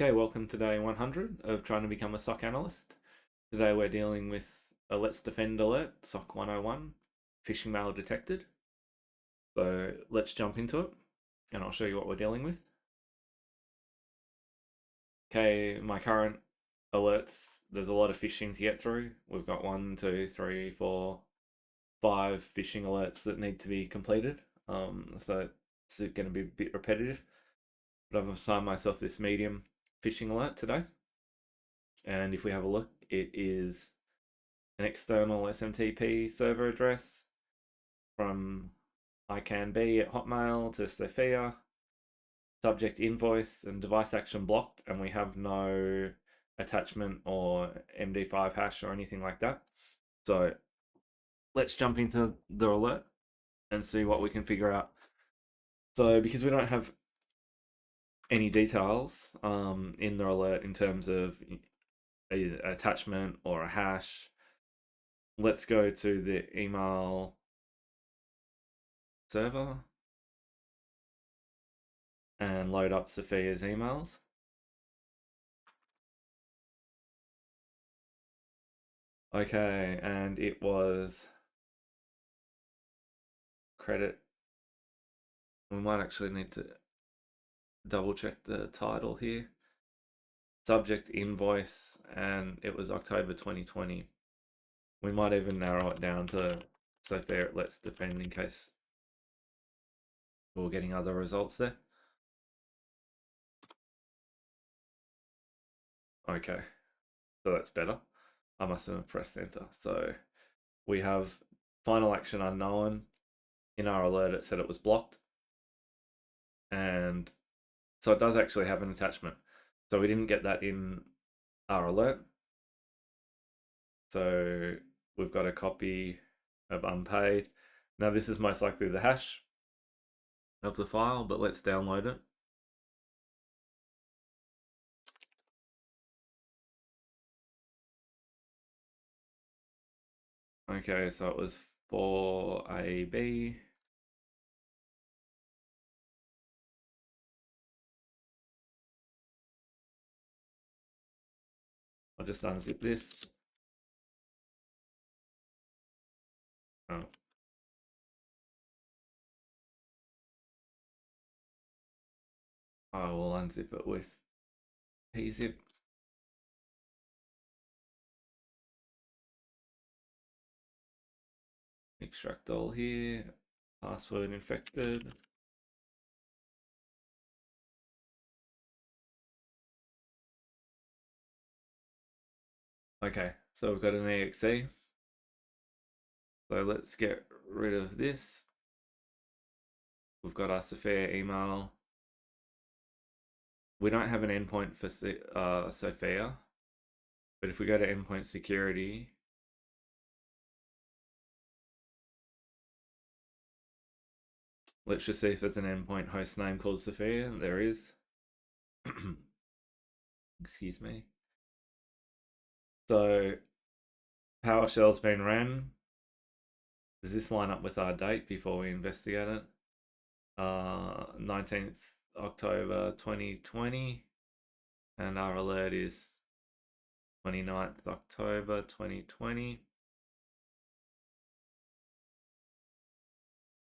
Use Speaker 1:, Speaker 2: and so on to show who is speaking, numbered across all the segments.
Speaker 1: Okay, welcome to day 100 of trying to become a SOC analyst. Today we're dealing with a LetsDefend alert, SOC 101, phishing mail detected. So let's jump into it and I'll show you what we're dealing with. Okay, my current alerts, there's a lot of phishing to get through. We've got 1, 2, 3, 4, 5 phishing alerts that need to be completed. So it's going to be a bit repetitive, but I've assigned myself this medium phishing alert today. And if we have a look, it is an external SMTP server address from ICANN at Hotmail to Sophia, subject invoice and device action blocked, and we have no attachment or MD5 hash or anything like that. So let's jump into the alert and see what we can figure out. So because we don't have any details in the alert in terms of an attachment or a hash, let's go to the email server and load up Sophia's emails. Okay, and it was credit. We might actually need to double check the title here. Subject invoice, and it was October 2020. We might even narrow it down to Sophia at LetsDefend in case we're getting other results there. Okay, so that's better. I must have pressed enter. So we have final action unknown. In our alert, it said it was blocked. And so it does actually have an attachment. So we didn't get that in our alert. So we've got a copy of unpaid. Now this is most likely the hash of the file, but let's download it. Okay, so it was 4AB. I'll just unzip this. Oh. I will unzip it with pzip. Extract all here. Password infected. Okay, so we've got an exe. So let's get rid of this. We've got our Sophia email. We don't have an endpoint for Sophia, but if we go to endpoint security, let's just see if there's an endpoint host name called Sophia. There is. Excuse me. So PowerShell's been ran. Does this line up with our date before we investigate it? 19th October 2020. And our alert is 29th October 2020.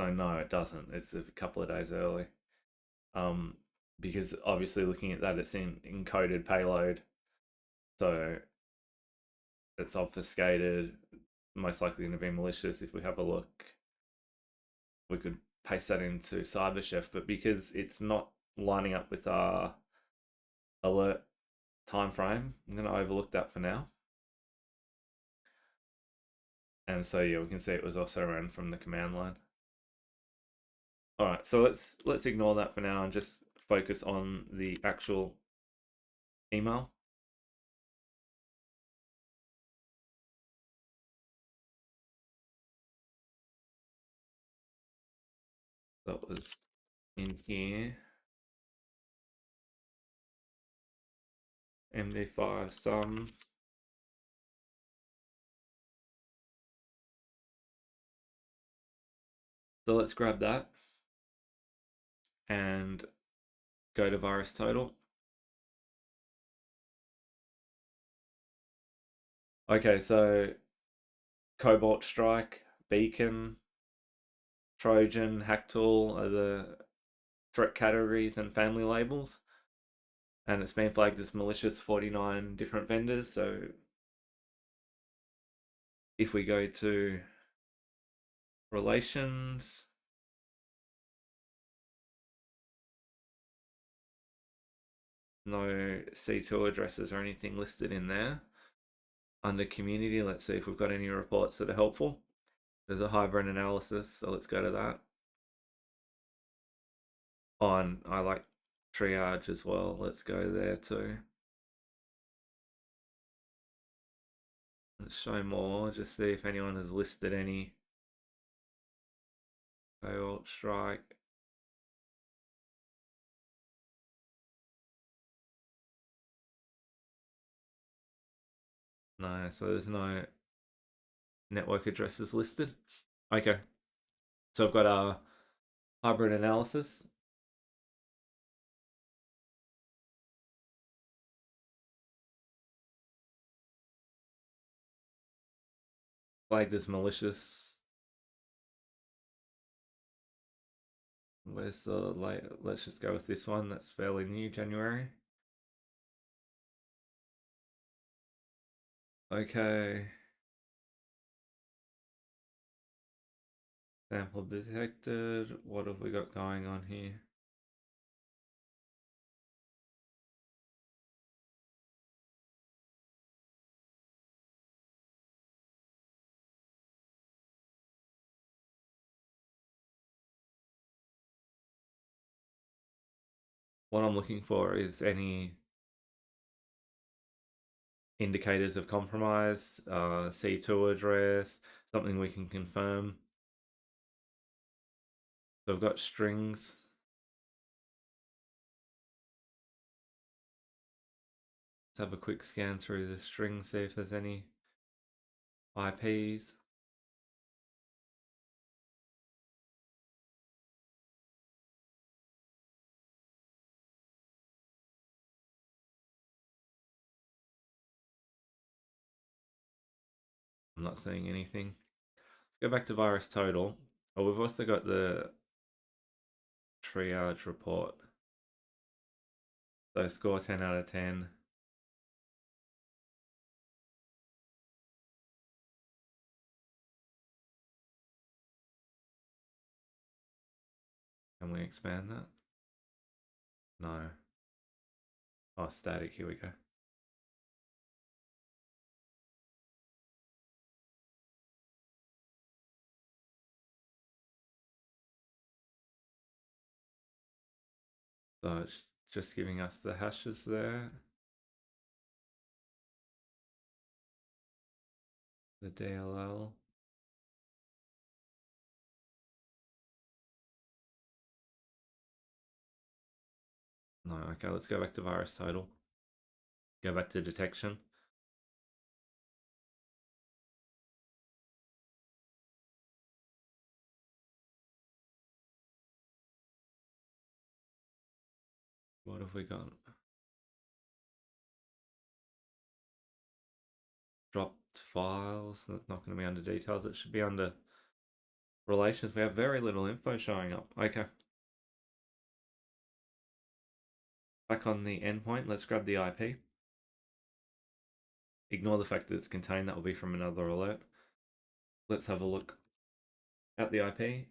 Speaker 1: So no, it doesn't. It's a couple of days early. Because obviously looking at that, it's in encoded payload. So it's obfuscated, most likely going to be malicious. If we have a look, we could paste that into CyberChef, but because it's not lining up with our alert time frame, I'm going to overlook that for now. And so yeah, we can see it was also run from the command line. All right, so let's ignore that for now and just focus on the actual email. That was in here. MD5 sum. So let's grab that and go to VirusTotal. Okay, so Cobalt Strike, Beacon, Trojan, Hacktool are the threat categories and family labels. And it's been flagged as malicious 49 different vendors. So if we go to relations, no C2 addresses or anything listed in there. Under community, let's see if we've got any reports that are helpful. There's a hybrid analysis, so let's go to that. On I like triage as well. Let's go there too. Let's show more, just see if anyone has listed any. Cobalt Strike. No, so there's no network addresses listed. Okay, so I've got a hybrid analysis. Flagged as malicious. Where's the late? Let's just go with this one. That's fairly new, January. Okay. Sample detected. What have we got going on here? What I'm looking for is any indicators of compromise, C2 address, something we can confirm. So I've got strings. Let's have a quick scan through the strings, see if there's any IPs. I'm not seeing anything. Let's go back to virus total. Oh, we've also got the triage report. So score 10 out of 10. Can we expand that? No. Oh, static. Here we go. So it's just giving us the hashes there. The DLL. No, okay, let's go back to virus total. Go back to detection. What have we got? Dropped files. That's not going to be under details. It should be under relations. We have very little info showing up. Okay. Back on the endpoint, let's grab the IP. Ignore the fact that it's contained. That will be from another alert. Let's have a look at the IP.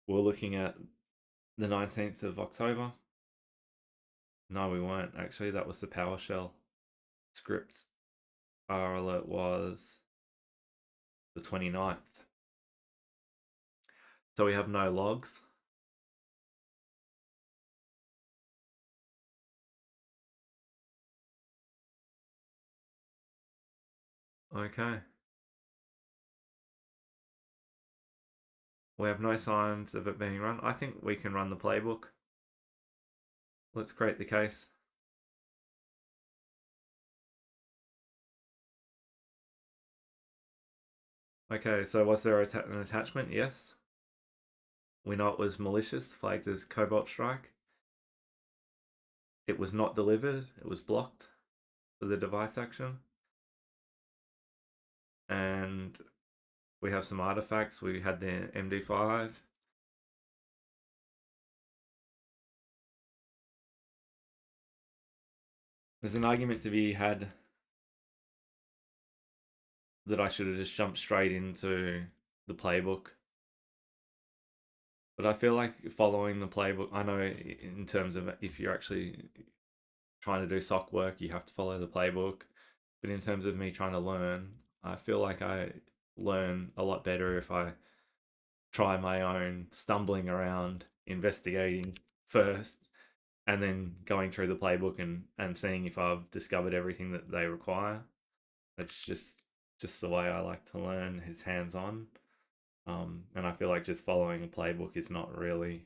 Speaker 1: We're looking at the 19th of October. No, we weren't. Actually, that was the PowerShell script. Our alert was the 29th. So we have no logs. Okay. We have no signs of it being run. I think we can run the playbook. Let's create the case. Okay, so was there an attachment? Yes. We know it was malicious, flagged as Cobalt Strike. It was not delivered. It was blocked for the device action. And we have some artifacts. We had the MD5. There's an argument to be had that I should have just jumped straight into the playbook. But I feel like following the playbook, I know in terms of if you're actually trying to do SOC work, you have to follow the playbook. But in terms of me trying to learn, I feel like I learn a lot better if I try my own stumbling around, investigating first, and then going through the playbook and seeing if I've discovered everything that they require. That's just the way I like to learn, is hands on. And I feel like just following a playbook is not really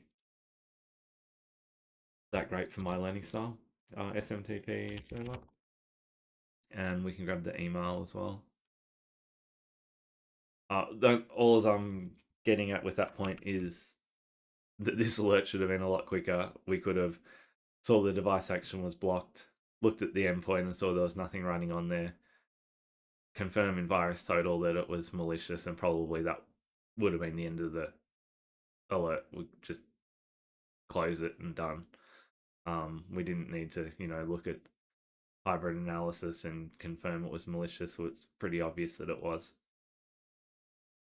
Speaker 1: that great for my learning style. SMTP server, and we can grab the email as well. All I'm getting at with that point is that this alert should have been a lot quicker. We could have saw the device action was blocked, looked at the endpoint and saw there was nothing running on there, confirm in virus total that it was malicious, and probably that would have been the end of the alert. We just close it and done. We didn't need to, look at hybrid analysis and confirm it was malicious, so it's pretty obvious that it was.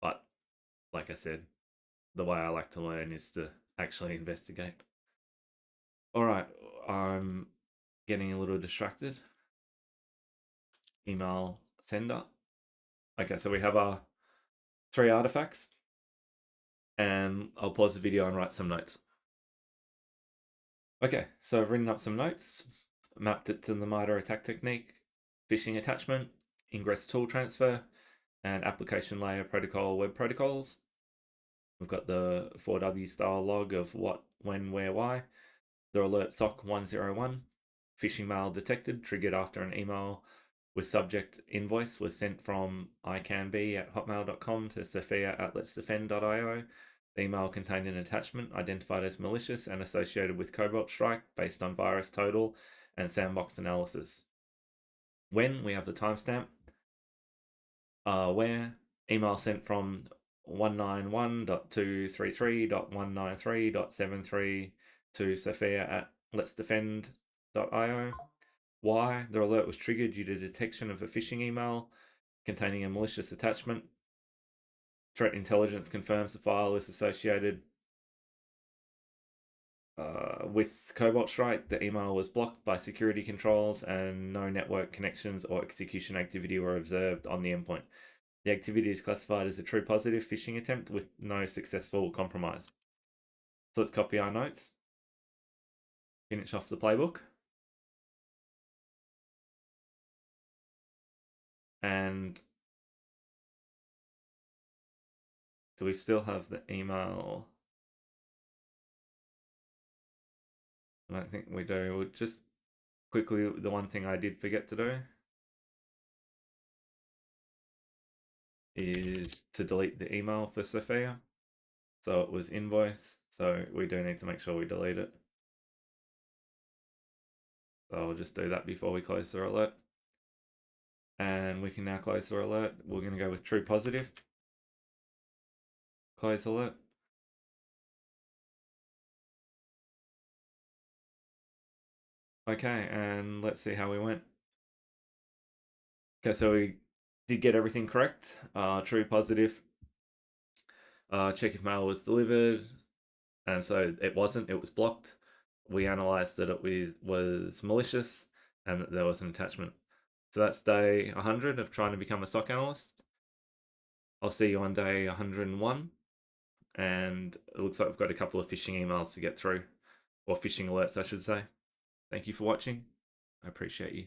Speaker 1: But like I said, the way I like to learn is to actually investigate. All right, I'm getting a little distracted. Email sender. Okay, so we have our 3 artifacts, and I'll pause the video and write some notes. Okay, so I've written up some notes, mapped it to the MITRE attack technique, phishing attachment, ingress tool transfer, and application layer protocol web protocols. We've got the 4W style log of what, when, where, why. The alert SOC 101, phishing mail detected, triggered after an email with subject invoice was sent from icanbe@hotmail.com to sophia@letsdefend.io. The email contained an attachment identified as malicious and associated with Cobalt strike based on virus total and sandbox analysis. When, we have the timestamp. Where, email sent from 191.233.193.73 to sophia@letsdefend.io. Why, the alert was triggered due to detection of a phishing email containing a malicious attachment. Threat intelligence confirms the file is associated with Cobalt strike. The email was blocked by security controls and no network connections or execution activity were observed on the endpoint. The activity is classified as a true positive phishing attempt with no successful compromise. So let's copy our notes, finish off the playbook, and do we still have the email? I don't think we do. We'll just quickly, the one thing I did forget to do is to delete the email for Sophia. So it was invoice, so we do need to make sure we delete it. So I'll just do that before we close the alert. And we can now close the alert. We're going to go with true positive. Close alert. Okay, and let's see how we went. Okay, so we did get everything correct. True positive. Check if mail was delivered. And so it wasn't, it was blocked. We analyzed that it was malicious and that there was an attachment. So that's day 100 of trying to become a SOC analyst. I'll see you on day 101. And it looks like we've got a couple of phishing emails to get through, or phishing alerts, I should say. Thank you for watching. I appreciate you.